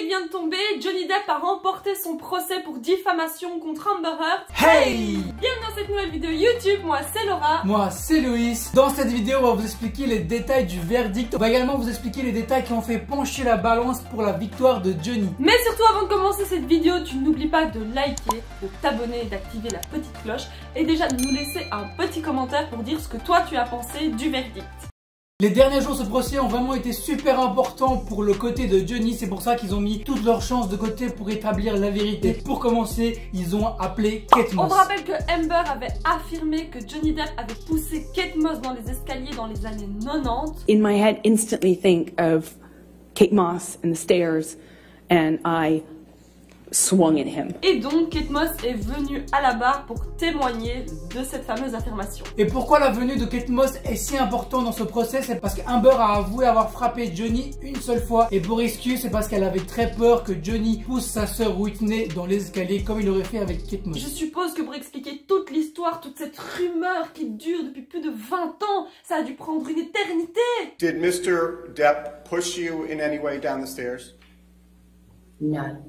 verdict vient de tomber, Johnny Depp a remporté son procès pour diffamation contre Amber Heard. Hey! Bienvenue dans cette nouvelle vidéo YouTube, moi c'est Laura. Moi c'est Loïs. Dans cette vidéo on va vous expliquer les détails du verdict. On va également vous expliquer les détails qui ont fait pencher la balance pour la victoire de Johnny. Mais surtout avant de commencer cette vidéo, tu n'oublies pas de liker, de t'abonner et d'activer la petite cloche. Et déjà de nous laisser un petit commentaire pour dire ce que toi tu as pensé du verdict. Les derniers jours de ce procès ont vraiment été super importants pour le côté de Johnny. C'est pour ça qu'ils ont mis toutes leurs chances de côté pour établir la vérité. Pour commencer, ils ont appelé Kate Moss. On vous rappelle que Amber avait affirmé que Johnny Depp avait poussé Kate Moss dans les escaliers dans les années 90. In my head, instantly think of Kate Moss and the stairs, and I swung at him. Et donc, Kate Moss est venue à la barre pour témoigner de cette fameuse affirmation. Et pourquoi la venue de Kate Moss est si importante dans ce procès? C'est parce qu'Amber a avoué avoir frappé Johnny une seule fois. Et pour excuse, c'est parce qu'elle avait très peur que Johnny pousse sa sœur Whitney dans les escaliers comme il aurait fait avec Kate Moss. Je suppose que pour expliquer toute l'histoire, toute cette rumeur qui dure depuis plus de 20 ans, ça a dû prendre une éternité. Did Mr. Depp push you in any way down the stairs? None.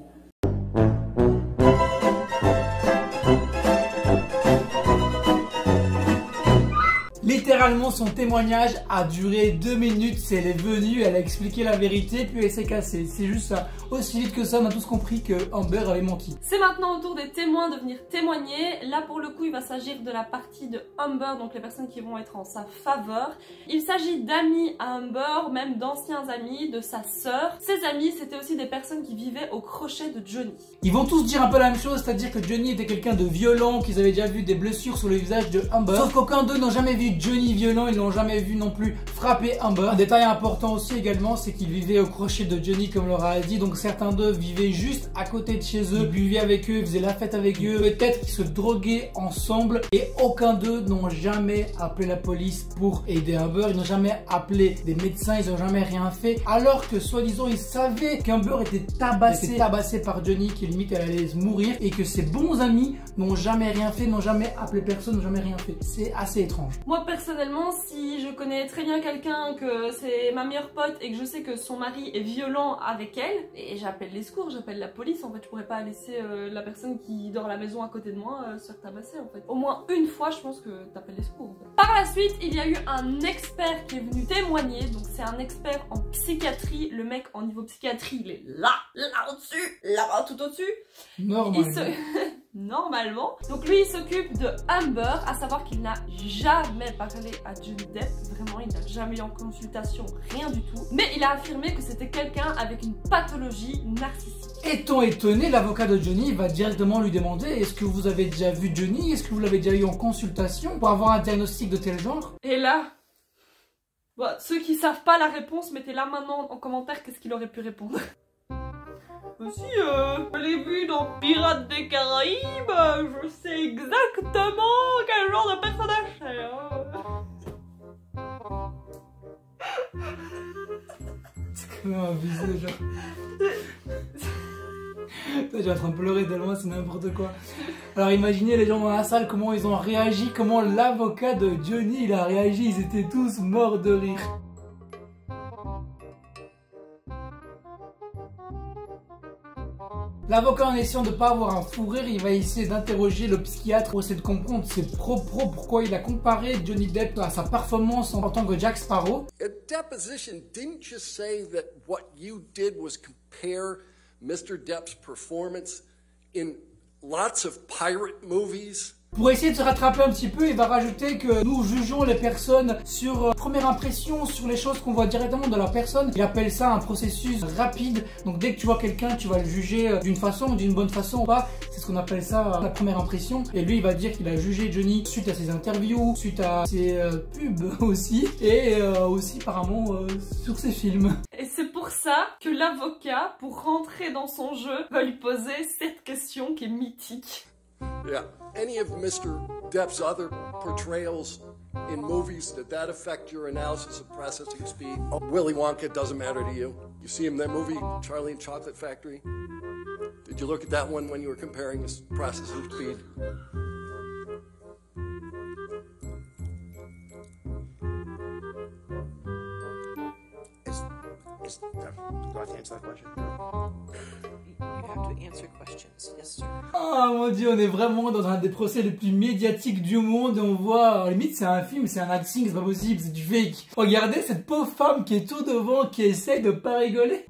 Littéralement, son témoignage a duré 2 minutes. Elle est venue, elle a expliqué la vérité, puis elle s'est cassée. C'est juste ça. Aussi vite que ça, on a tous compris que Amber avait menti. C'est maintenant au tour des témoins de venir témoigner. Là, pour le coup, il va s'agir de la partie de Amber, donc les personnes qui vont être en sa faveur. Il s'agit d'amis à Amber, même d'anciens amis, de sa sœur. Ses amis, c'était aussi des personnes qui vivaient au crochet de Johnny. Ils vont tous dire un peu la même chose, c'est-à-dire que Johnny était quelqu'un de violent, qu'ils avaient déjà vu des blessures sur le visage de Amber. Sauf qu'aucun d'eux n'ont jamais vu Johnny violent, ils n'ont jamais vu non plus frapper Amber. Un détail important aussi également, c'est qu'ils vivaient au crochet de Johnny, comme Laura a dit. Donc certains d'eux vivaient juste à côté de chez eux, ils buvaient avec eux, ils faisaient la fête avec eux, peut-être qu'ils se droguaient ensemble. Et aucun d'eux n'ont jamais appelé la police pour aider Amber. Ils n'ont jamais appelé des médecins, ils n'ont jamais rien fait. Alors que soi-disant ils savaient qu'Amber était tabassée par Johnny, qu'il limite elle allait mourir, et que ses bons amis n'ont jamais rien fait, n'ont jamais appelé personne, n'ont jamais rien fait. C'est assez étrange. Moi personnellement, si je connais très bien quelqu'un, que c'est ma meilleure pote et que je sais que son mari est violent avec elle, et j'appelle les secours, j'appelle la police. En fait, je pourrais pas laisser la personne qui dort à la maison à côté de moi se faire tabasser en fait. Au moins une fois, je pense que t'appelles les secours en fait. Par la suite, il y a eu un expert qui est venu témoigner. Donc c'est un expert en psychiatrie. Le mec en niveau psychiatrie, il est là au-dessus, là-bas tout au-dessus. Normalement. Normalement. Donc lui il s'occupe de Amber, à savoir qu'il n'a jamais parlé à Johnny Depp, vraiment il n'a jamais eu en consultation, rien du tout. Mais il a affirmé que c'était quelqu'un avec une pathologie narcissique. Étant étonné, l'avocat de Johnny va directement lui demander: est-ce que vous avez déjà vu Johnny? Est-ce que vous l'avez déjà eu en consultation pour avoir un diagnostic de tel genre? Et là, bon, ceux qui savent pas la réponse, mettez-la maintenant en commentaire qu'est-ce qu'il aurait pu répondre. Si, je l'ai vu dans Pirates des Caraïbes, je sais exactement quel genre de personnage c'est. C'est quand même abusé, genre. J'ai en train de pleurer tellement c'est n'importe quoi. Alors imaginez les gens dans la salle, comment ils ont réagi, comment l'avocat de Johnny il a réagi, ils étaient tous morts de rire. L'avocat, en essayant de ne pas avoir un fou rire, il va essayer d'interroger le psychiatre pour essayer de comprendre ses propos, pourquoi il a comparé Johnny Depp à sa performance en tant que Jack Sparrow. At deposition, didn't you say that what you did was compare Mr. Depp's performance in lots of pirate movies? Pour essayer de se rattraper un petit peu, il va rajouter que nous jugeons les personnes sur première impression, sur les choses qu'on voit directement de la personne. Il appelle ça un processus rapide. Donc dès que tu vois quelqu'un, tu vas le juger d'une façon ou d'une bonne façon ou pas. C'est ce qu'on appelle ça la première impression. Et lui, il va dire qu'il a jugé Johnny suite à ses interviews, suite à ses pubs aussi, et aussi apparemment sur ses films. Et c'est pour ça que l'avocat, pour rentrer dans son jeu, va lui poser cette question qui est mythique. Yeah. Any of Mr. Depp's other portrayals in movies, did that affect your analysis of processing speed? Oh, Willy Wonka doesn't matter to you. You see him in that movie, Charlie and Chocolate Factory? Did you look at that one when you were comparing his processing speed? have to answer that question. You have to answer questions. Yes, sir. Oh mon dieu, on est vraiment dans un des procès les plus médiatiques du monde et on voit, à la limite c'est un film, c'est un acting, c'est pas possible, c'est du fake. Regardez cette pauvre femme qui est tout devant, qui essaye de pas rigoler.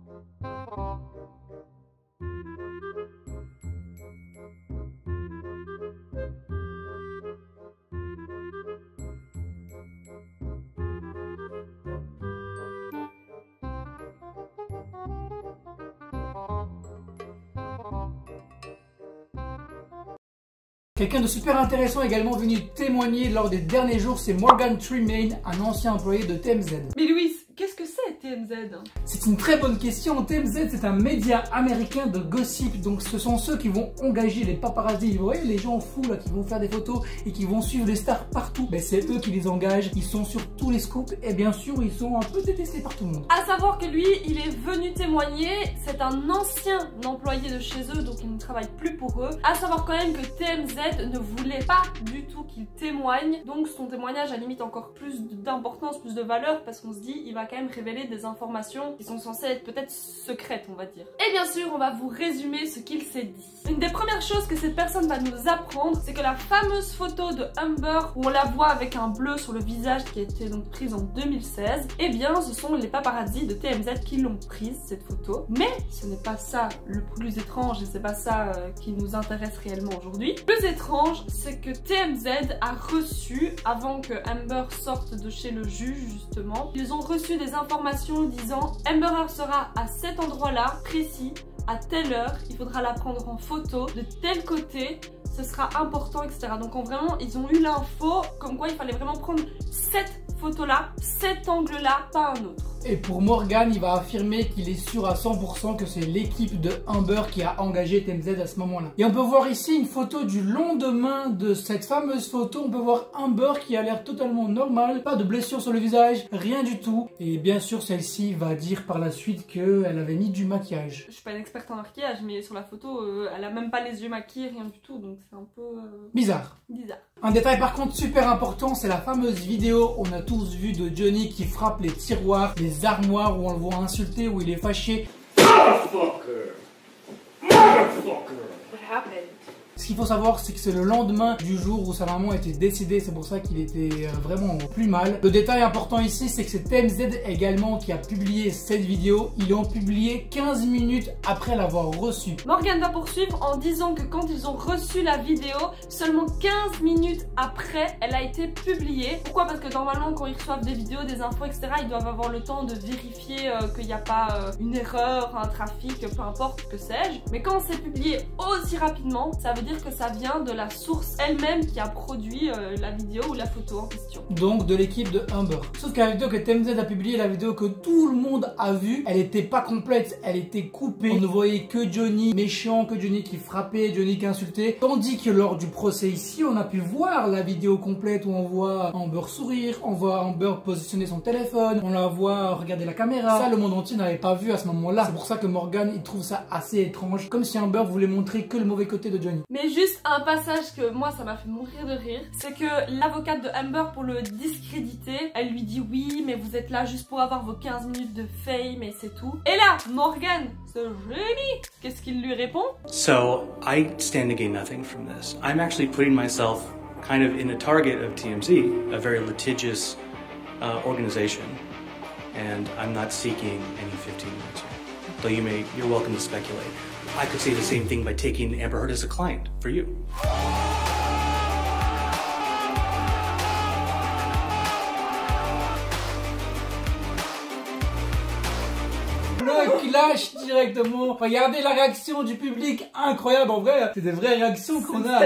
Quelqu'un de super intéressant également venu témoigner lors des derniers jours, c'est Morgan Tremaine, un ancien employé de TMZ. Mais Louis, qu'est-ce que c'est TMZ? C'est une très bonne question. TMZ, c'est un média américain de gossip. Donc ce sont ceux qui vont engager les paparazzis. Vous voyez les gens fous là qui vont faire des photos et qui vont suivre les stars partout. Ben, c'est eux qui les engagent. Ils sont sur tous les scoops et bien sûr ils sont un peu détestés par tout le monde. À savoir que lui, il est venu témoigner. C'est un ancien employé de chez eux, donc il ne travaille plus pour eux. À savoir quand même que TMZ ne voulait pas du tout qu'il témoigne. Donc son témoignage a limite encore plus d'importance, plus de valeur, parce qu'on se dit il va quand même révéler des informations qui sont censées être peut-être secrètes, on va dire. Et bien sûr, on va vous résumer ce qu'il s'est dit. Une des premières choses que cette personne va nous apprendre, c'est que la fameuse photo de Amber, où on la voit avec un bleu sur le visage qui a été donc prise en 2016, eh bien ce sont les paparazzis de TMZ qui l'ont prise, cette photo. Mais ce n'est pas ça le plus étrange et c'est pas ça qui nous intéresse réellement aujourd'hui. Le plus étrange, c'est que TMZ a reçu, avant que Amber sorte de chez le juge justement, ils ont reçu des informations disant Amber Heard sera à cet endroit-là, précis, à telle heure, il faudra la prendre en photo, de tel côté, ce sera important, etc. Donc vraiment, ils ont eu l'info comme quoi il fallait vraiment prendre cette photo-là, cet angle-là, pas un autre. Et pour Morgan, il va affirmer qu'il est sûr à 100% que c'est l'équipe de Amber qui a engagé TMZ à ce moment-là. Et on peut voir ici une photo du lendemain de cette fameuse photo. On peut voir Amber qui a l'air totalement normale, pas de blessure sur le visage, rien du tout. Et bien sûr, celle-ci va dire par la suite qu'elle avait mis du maquillage. Je suis pas une experte en maquillage, mais sur la photo, elle a même pas les yeux maquillés, rien du tout, donc c'est un peu... bizarre. Bizarre. Un détail par contre super important, c'est la fameuse vidéo, on a tous vu, de Johnny qui frappe les tiroirs, les armoires, où on le voit insulter, où il est fâché. Motherfucker! Motherfucker! What happened? Ce qu'il faut savoir, c'est que c'est le lendemain du jour où sa maman était décédée, c'est pour ça qu'il était vraiment plus mal. Le détail important ici, c'est que c'est TMZ également qui a publié cette vidéo. Ils l'ont publiée 15 minutes après l'avoir reçue. Morgan va poursuivre en disant que quand ils ont reçu la vidéo, seulement 15 minutes après, elle a été publiée. Pourquoi? Parce que normalement, quand ils reçoivent des vidéos, des infos, etc., ils doivent avoir le temps de vérifier qu'il n'y a pas une erreur, un trafic, peu importe, que sais-je. Mais quand c'est publié aussi rapidement, ça veut dire que ça vient de la source elle-même qui a produit la vidéo ou la photo en question. Donc de l'équipe de Amber. Sauf que la vidéo que TMZ a publiée, la vidéo que tout le monde a vue, elle était pas complète, elle était coupée. On ne voyait que Johnny méchant, que Johnny qui frappait, Johnny qui insultait. Tandis que lors du procès ici, on a pu voir la vidéo complète où on voit Amber sourire, on voit Amber positionner son téléphone, on la voit regarder la caméra. Ça, le monde entier n'avait pas vu à ce moment-là. C'est pour ça que Morgan, il trouve ça assez étrange, comme si Amber voulait montrer que le mauvais côté de Johnny. Mais juste un passage que moi ça m'a fait mourir de rire, c'est que l'avocate de Amber, pour le discréditer, elle lui dit oui mais vous êtes là juste pour avoir vos 15 minutes de fame et c'est tout. Et là, Morgan, ce génie, qu'est-ce qu'il lui répond? So, I stand to gain nothing from this. I'm actually putting myself kind of in the target of TMZ, a very litigious organization, and I'm not seeking any 15 minutes here. Though you're welcome to speculate. I could say the same thing by taking Amber Heard as a client for you. Qui lâche directement. Regardez la réaction du public, incroyable en vrai. C'est des vraies réactions qu'on a.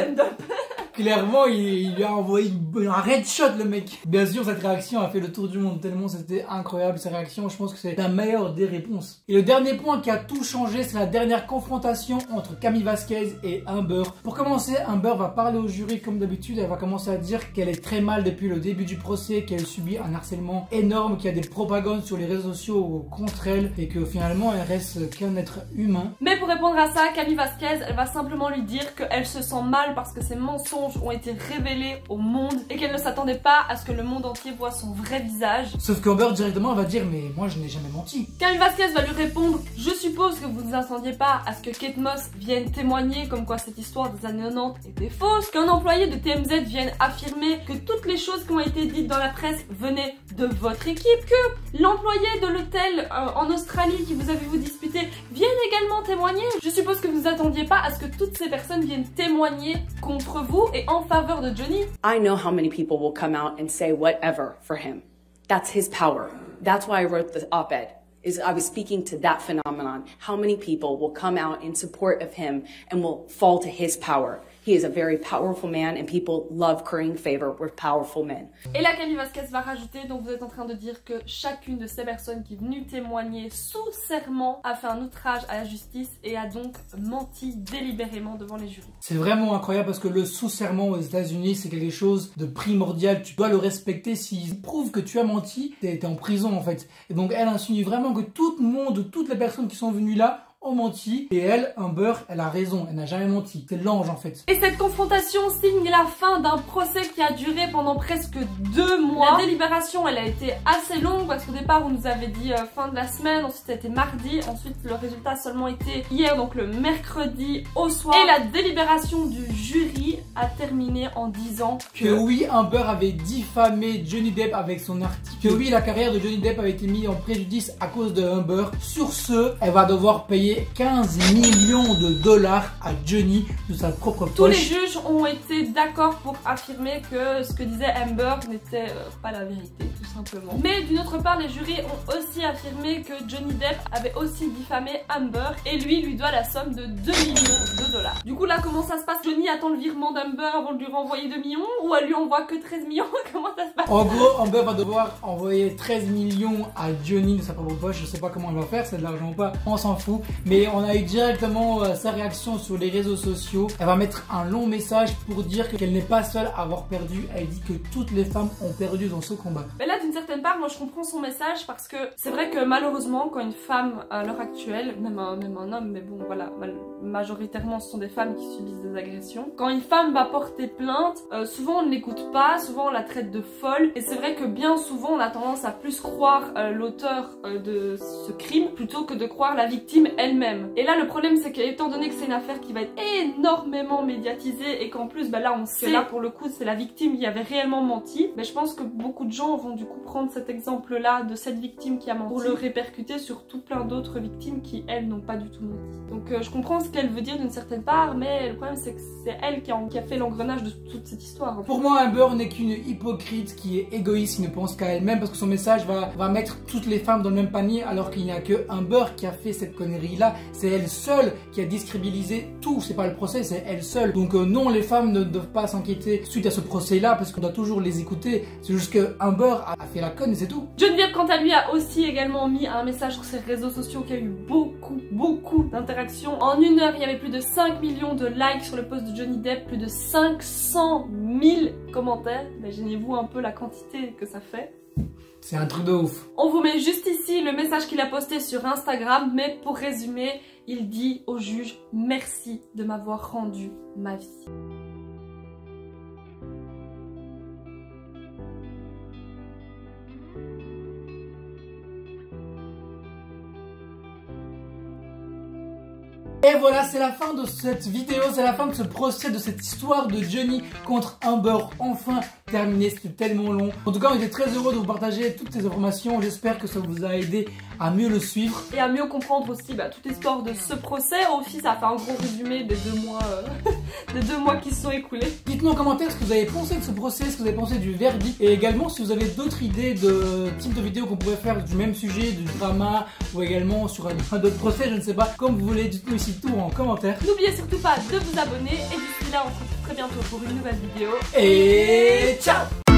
Clairement, il lui a envoyé un headshot le mec. Bien sûr, cette réaction a fait le tour du monde tellement c'était incroyable ces réactions. Je pense que c'est la meilleure des réponses. Et le dernier point qui a tout changé, c'est la dernière confrontation entre Camille Vasquez et Amber. Pour commencer, Amber va parler au jury comme d'habitude. Elle va commencer à dire qu'elle est très mal depuis le début du procès, qu'elle subit un harcèlement énorme, qu'il y a des propagandes sur les réseaux sociaux contre elle et que finalement elle reste qu'un être humain. Mais pour répondre à ça, Camille Vasquez, elle va simplement lui dire qu'elle se sent mal parce que ses mensonges mensonges ont été révélés au monde et qu'elle ne s'attendait pas à ce que le monde entier voit son vrai visage. Sauf qu'Amber directement va dire mais moi je n'ai jamais menti. Cain Vasquez va lui répondre: je suppose que vous ne vous attendiez pas à ce que Kate Moss vienne témoigner comme quoi cette histoire des années 90 était fausse, qu'un employé de TMZ vienne affirmer que toutes les choses qui ont été dites dans la presse venaient de votre équipe, que l'employé de l'hôtel en Australie qui vous a vu vous disputer vienne également témoigner. Je suppose que vous ne vous attendiez pas à ce que toutes ces personnes viennent témoigner contre vous et en faveur de Johnny. I know how many people will come out and say whatever for him. That's his power. That's why I wrote the op-ed. I was speaking to that phenomenon. How many people will come out in support of him and will fall to his power? He is a very powerful man and people love currying favor with powerful men. Et là, Cain Vasquez va rajouter, donc vous êtes en train de dire que chacune de ces personnes qui est venue témoigner sous serment a fait un outrage à la justice et a donc menti délibérément devant les jurys. C'est vraiment incroyable parce que le sous-serment aux États-Unis c'est quelque chose de primordial. Tu dois le respecter. S'ils prouvent que tu as menti, t'es en prison en fait. Et donc elle insinue vraiment que tout le monde, toutes les personnes qui sont venues là ont menti. Et elle, Amber, elle a raison, elle n'a jamais menti. C'est l'ange en fait. Et cette confrontation signe la fin d'un procès qui a duré pendant presque 2 mois. La délibération, elle a été assez longue parce qu'au départ, on nous avait dit fin de la semaine, ensuite c'était mardi, ensuite le résultat a seulement été hier, donc le mercredi au soir. Et la délibération du jury a terminé en disant que oui, Amber avait diffamé Johnny Depp avec son article. Que oui, la carrière de Johnny Depp avait été mise en préjudice à cause de Amber. Sur ce, elle va devoir payer 15 millions de dollars à Johnny de sa propre poche. Tous les juges ont été d'accord pour affirmer que ce que disait Amber n'était pas la vérité, tout simplement. Mais d'une autre part, les jurys ont aussi affirmé que Johnny Depp avait aussi diffamé Amber et lui doit la somme de 2 millions de dollars. Du coup là, comment ça se passe? Johnny attend le virement d'Amber avant de lui renvoyer 2 millions ou elle lui envoie que 13 millions? Comment ça se passe? En gros, Amber va devoir envoyer 13 millions à Johnny de sa propre poche. Je sais pas comment elle va faire, c'est de l'argent ou pas, on s'en fout. Mais on a eu directement sa réaction sur les réseaux sociaux. Elle va mettre un long message pour dire qu'elle n'est pas seule à avoir perdu. Elle dit que toutes les femmes ont perdu dans ce combat. Mais là, d'une certaine part, moi je comprends son message parce que c'est vrai que malheureusement, quand une femme à l'heure actuelle, même un homme, mais bon voilà, majoritairement ce sont des femmes qui subissent des agressions. Quand une femme va porter plainte, souvent on ne l'écoute pas, souvent on la traite de folle. Et c'est vrai que bien souvent on a tendance à plus croire l'auteur de ce crime plutôt que de croire la victime elle-même. Et là le problème c'est qu'étant donné que c'est une affaire qui va être énormément médiatisée et qu'en plus là on sait que là pour le coup c'est la victime qui avait réellement menti, mais je pense que beaucoup de gens vont du coup prendre cet exemple là de cette victime qui a menti pour le répercuter sur tout plein d'autres victimes qui elles n'ont pas du tout menti. Donc je comprends ce qu'elle veut dire d'une certaine part, mais le problème c'est que c'est elle qui a fait l'engrenage de toute cette histoire. En fait. Pour moi, Amber n'est qu'une hypocrite qui est égoïste, qui ne pense qu'à elle-même parce que son message va mettre toutes les femmes dans le même panier alors qu'il n'y a que Amber qui a fait cette connerie là. C'est elle seule qui a décrédibilisé tout, c'est pas le procès, c'est elle seule. Donc non, les femmes ne doivent pas s'inquiéter suite à ce procès là parce qu'on doit toujours les écouter. C'est juste que Amber a fait la conne et c'est tout. Johnny Depp quant à lui a aussi également mis un message sur ses réseaux sociaux qui a eu beaucoup d'interactions. En 1 heure, il y avait plus de 5 millions de likes sur le post de Johnny Depp, plus de 500 000 commentaires. Imaginez-vous un peu la quantité que ça fait. C'est un truc de ouf. On vous met juste ici le message qu'il a posté sur Instagram, mais pour résumer, il dit au juge « Merci de m'avoir rendu ma vie ». Et voilà, c'est la fin de cette vidéo, c'est la fin de ce procès, de cette histoire de Johnny contre Amber. Enfin terminé, c'était tellement long. En tout cas, on était très heureux de vous partager toutes ces informations. J'espère que ça vous a aidé à mieux le suivre. Et à mieux comprendre aussi toute l'histoire de ce procès. Aussi, ça a fait un gros résumé des 2 mois, des 2 mois qui se sont écoulés. Dites-nous en commentaire ce que vous avez pensé de ce procès, ce que vous avez pensé du verdict. Et également, si vous avez d'autres idées de type de vidéos qu'on pourrait faire du même sujet, du drama, ou également sur un autre procès, je ne sais pas. Comme vous voulez, dites-nous ici tout en commentaire. N'oubliez surtout pas de vous abonner et d'ici là on se retrouve très bientôt pour une nouvelle vidéo. Et ciao!